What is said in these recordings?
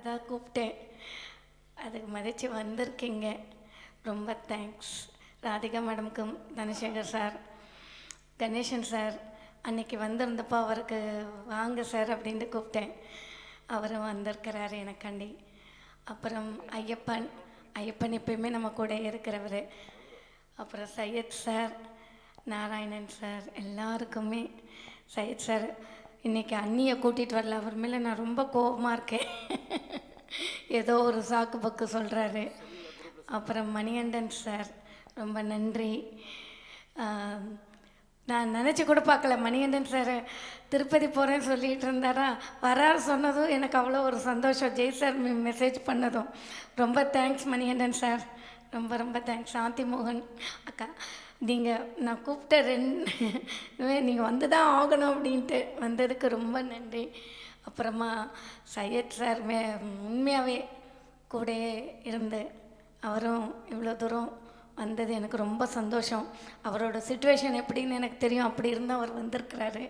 தான் கூப்பிட்டேன், அதுக்கு மதித்து வந்திருக்கீங்க. ரொம்ப தேங்க்ஸ். ராதிகா மேடம்க்கும், தனசேகர் சார், கணேசன் சார் அன்றைக்கி வந்திருந்தப்போ அவருக்கு வாங்க சார் அப்படின்ட்டு கூப்பிட்டேன். அவரும் வந்திருக்கிறாரு எனக்காண்டி. அப்புறம் ஐயப்பன் எப்பயுமே நம்ம கூட இருக்கிறவர். அப்புறம் சையத் சார், நாராயணன் சார், எல்லாருக்குமே. சையத் சார் இன்றைக்கி அண்ணியை கூட்டிகிட்டு வரல, அவர் மேலே நான் ரொம்ப கோபமாக இருக்கேன். ஏதோ ஒரு சாக்கு பக்கு சொல்கிறாரு. அப்புறம் மணிகண்டன் சார் ரொம்ப நன்றி. நான் நினச்சி கூட பார்க்கல, மணிகண்டன் சார் திருப்பதி போகிறேன்னு சொல்லிகிட்டு இருந்தாரா, வராரு சொன்னதும் எனக்கு அவ்வளோ ஒரு சந்தோஷம். ஜெய் சார் மெசேஜ் பண்ணதும் ரொம்ப தேங்க்ஸ் மணிகண்டன் சார், ரொம்ப ரொம்ப தேங்க்ஸ். சாந்தி மோகன் அக்கா, நான் கூப்பிட்ட நீங்கள் வந்து தான் ஆகணும் அப்படின்ட்டு வந்ததுக்கு ரொம்ப நன்றி. அப்புறமா சையத் சார் உண்மையாகவே கூடயே இருந்து அவரும் இவ்வளோ தூரம் வந்தது எனக்கு ரொம்ப சந்தோஷம். அவரோட சிச்சுவேஷன் எப்படின்னு எனக்கு தெரியும், அப்படி இருந்து அவர் வந்திருக்கிறாரு.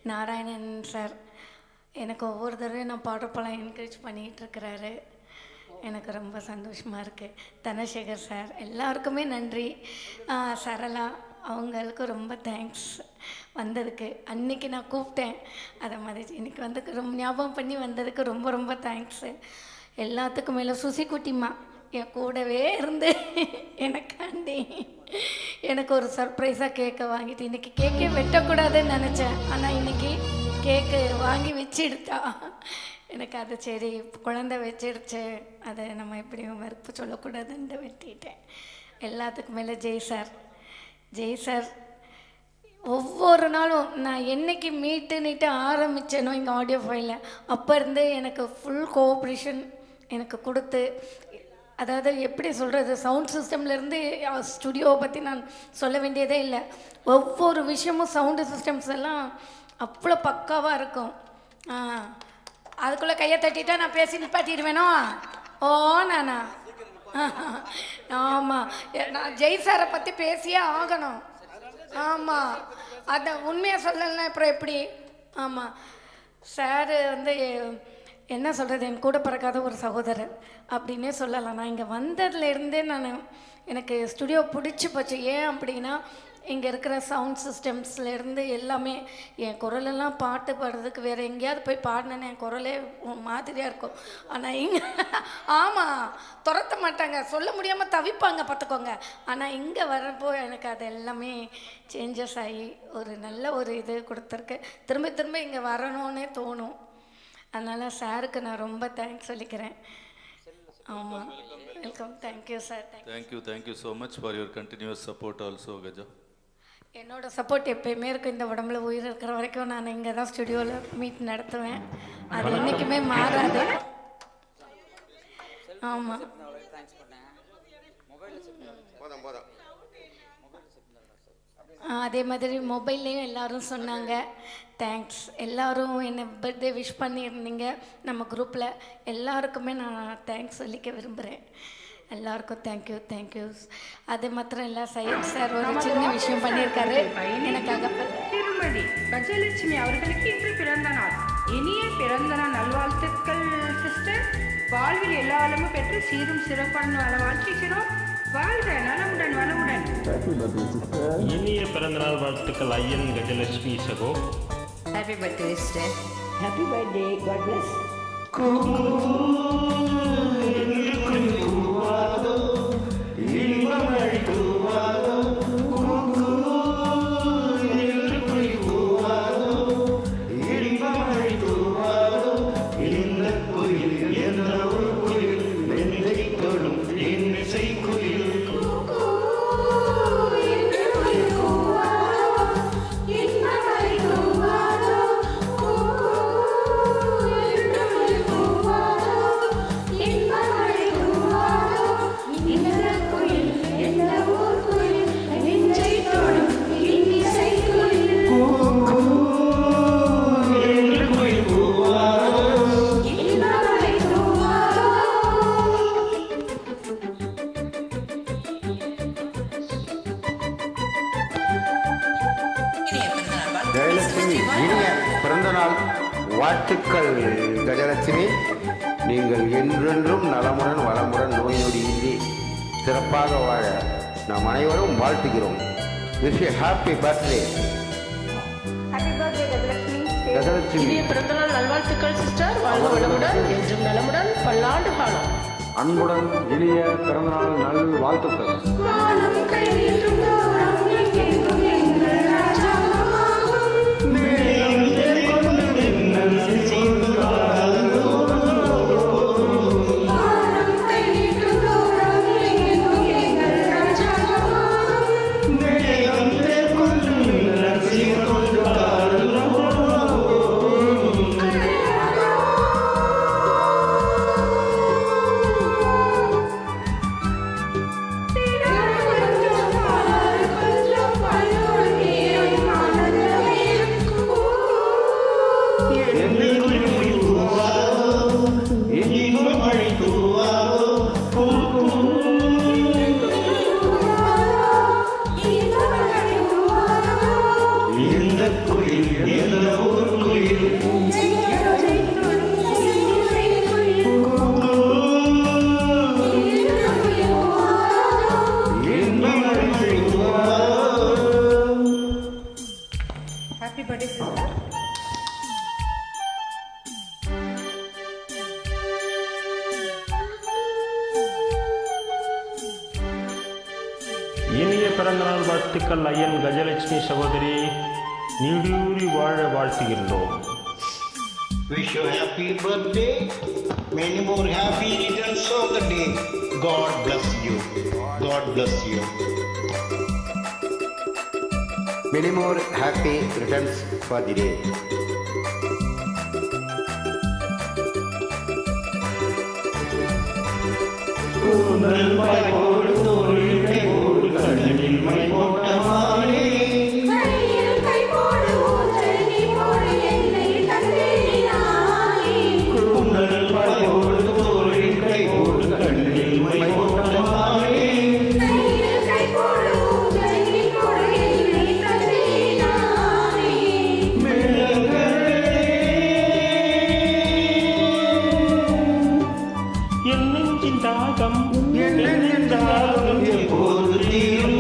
நாராயணன் சார் எனக்கு ஒவ்வொரு தடவையும் நான் பாடுறப்பெல்லாம் என்கரேஜ் பண்ணிகிட்ருக்கிறாரு. எனக்கு ரொம்ப சந்தோஷமாக இருக்குது. தனசேகர் சார் எல்லாருக்குமே நன்றி. சரளா அவங்களுக்கு ரொம்ப தேங்க்ஸ் வந்ததுக்கு. அன்றைக்கி நான் கூப்பிட்டேன், அதை மாதிரி இன்றைக்கி வந்து ரொம்ப ஞாபகம் பண்ணி வந்ததுக்கு ரொம்ப ரொம்ப தேங்க்ஸு. எல்லாத்துக்கும் மேலே சுசிக்குட்டிம்மா என் கூடவே இருந்து எனக்காண்டி எனக்கு ஒரு சர்ப்ரைஸாக கேக்கை வாங்கிட்டு, இன்றைக்கி கேக்கே வெட்டக்கூடாதுன்னு நினச்சேன், ஆனால் இன்றைக்கி கேக்கு வாங்கி வச்சிடுத்தா. எனக்கு அது சரி குழந்தை வச்சிடுச்சு, அதை நம்ம எப்படியும் மறுப்பு சொல்லக்கூடாதுன்னு வெட்டிட்டேன். எல்லாத்துக்கும் மேலே ஜெய் சார் ஒவ்வொரு நாளும் நான் என்றைக்கு மீட்டுன்னுட்டு ஆரம்பித்தேனோ இங்கே ஆடியோ ஃபைலில், அப்போ இருந்து எனக்கு ஃபுல் கோஆப்ரேஷன் எனக்கு கொடுத்து, அதாவது எப்படி சொல்கிறது, சவுண்ட் சிஸ்டம்லேருந்து ஸ்டுடியோவை பற்றி நான் சொல்ல வேண்டியதே இல்லை. ஒவ்வொரு விஷயமும் சவுண்டு சிஸ்டம்ஸ் எல்லாம் அவ்வளோ பக்காவாக இருக்கும். அதுக்குள்ளே கையை தட்டிட்டா நான் பேசி நிப்பாட்டிடுவேனோ. ஓ நானா ஆமாம், நான் ஜெய் சாரை பற்றி பேசியே ஆகணும். ஆமாம், அதை உண்மையாக சொல்லலைன்னா அப்புறம் எப்படி? ஆமாம், சார் வந்து என்ன சொல்கிறது, என் கூட பிறக்காத ஒரு சகோதரர் அப்படின்னே சொல்லலாம். நான் இங்கே வந்ததுலேருந்தே எனக்கு ஸ்டுடியோ பிடிச்சி போச்சு. ஏன் அப்படின்னா இங்கே இருக்கிற சவுண்ட் சிஸ்டம்ஸ்லேருந்து எல்லாமே, என் குரலெல்லாம் பாட்டு பாடுறதுக்கு வேறு எங்கேயாவது போய் பாடினேன்னு என் குரலே மாதிரியாக இருக்கும். ஆனால் இங்கே ஆமாம் துரத்த மாட்டாங்க, சொல்ல முடியாமல் தவிப்பாங்க பார்த்துக்கோங்க. ஆனால் இங்கே வரப்போ எனக்கு அது எல்லாமே சேஞ்சஸ் ஆகி ஒரு நல்ல ஒரு இது கொடுத்துருக்கு. திரும்ப திரும்ப இங்கே வரணும்னே தோணும். அதனால் சாருக்கு நான் ரொம்ப தேங்க்ஸ் சொல்லிக்கிறேன். ஆமாம், welcome. Thank you sir. Thank you so much for your continuous support also Gaja. என்னோடய சப்போர்ட் எப்பயுமே இருக்கும். இந்த உடம்புல உயிர் இருக்கிற வரைக்கும் நான் இங்கே தான் ஸ்டுடியோவில் மீட் நடத்துவேன், அது என்றைக்குமே மாறாது. ஆமாம், அதே மாதிரி மொபைல்லையும் எல்லோரும் சொன்னாங்க தேங்க்ஸ். எல்லோரும் என்னை பர்த்டே விஷ் பண்ணியிருந்தீங்க நம்ம குரூப்பில், எல்லாருக்குமே நான் தேங்க்ஸ் சொல்லிக்க விரும்புகிறேன். எல்லாருக்கும் தேங்க்யூ. அது மாத்திரம் இல்லை, சையத் சார் ஒரு சின்ன விஷயம் பண்ணியிருக்காரு எனக்காக. திருமதி கஜலட்சுமி அவர்களுக்கு இன்று பிறந்த நாள். இனிய பிறந்த நாள் நல்வாழ்த்துக்கள் சிஸ்டர். வாழ்வில் எல்லா வளமும் பெற்று சீரும் சிறப்பான வாழ்த்துக்கிறோம். வாழ்க நலமுடன் வளமுடன். இனிய பிறந்தநாள் வாழ்த்துக்கள் ஐயன் கஜலட்சுமி சகோ. Happy birthday sister. Happy birthday. God bless. Jayalakshmi இனிய பிறந்தநாள் வாழ்த்துக்கள் கஜலட்சுமி. நீங்கள் என்றென்றும் நலமுடன் வளமுடன் நோய் நொடியின்றி சிறப்பாக வாழ நாம் அனைவரும் வாழ்த்துகிறோம். Wish you happy birthday. Happy birthday Gajalakshmi. Gajalakshmi இனிய பிறந்தநாள் நல்வாழ்த்துக்கள் சிஸ்டர். வாழ்க வளமுடன், என்றும் நலமுடன், பல்லாண்டு காலம். அன்புடன் இனிய பிறந்தநாள் நல் வாழ்த்துக்கள். Happy birthday sister. இனிய பிறந்தநாள் வாழ்த்துக்கள் ஐயன் கஜலட்சுமி சகோதரி. நீடூழி வாழ வாழ்த்துகின்றோம். Wish you happy birthday. Many more happy returns of the day. God bless you. God bless you. Many more happy returns for the day. என் நெஞ்சின் தாகம் எப்போது தீரும்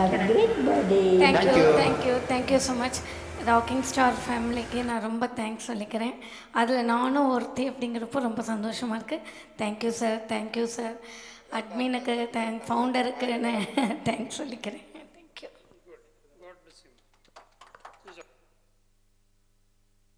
Have a great birthday. Thank you so much. Rocking star ஃபேமிலிக்கு நான் ரொம்ப thanks சொல்லிக்கிறேன். அதில் நானும் ஒருத்தி அப்படிங்கிறப்போ ரொம்ப சந்தோஷமாக இருக்குது. Thank you sir. அட்மினுக்கு ஃபவுண்டருக்கு நான் தேங்க்ஸ் சொல்லிக்கிறேன்.